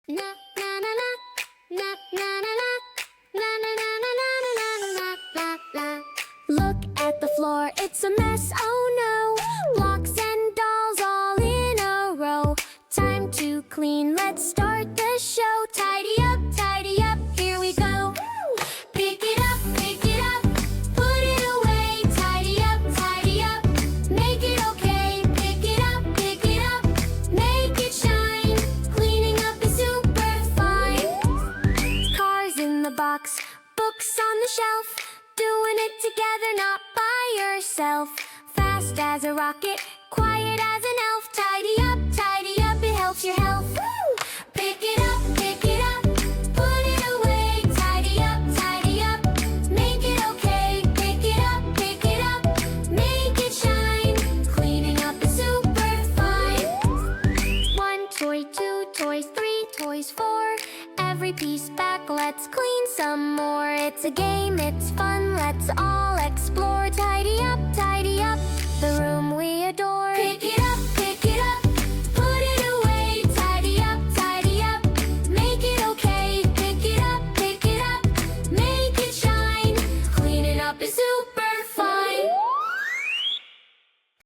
Na na na na na na na na na na na na na na na na na. Look at the floor, it's a mess, oh no. Blocks and dolls all in a row. Time to clean, let's start the show. Tidy up, here we go. Pick it up, put it away. Tidy up, make it okay. Pick it up, make it shine. Cleaning up is super fine. Cars in the box, books on the shelf. Doing it together, not by yourself. Fast as a rocket, quiet as an elf. Tidy up, it helps your health. Pick it up, put it away. Tidy up, make it okay. Pick it up, make it shine. Cleaning up is super fine. 1 toy, 2 toys, 3 toys, 4. Every piece back, let's clean some more. It's a game, it's fun, let's all explore. Tidy up, the room we adore.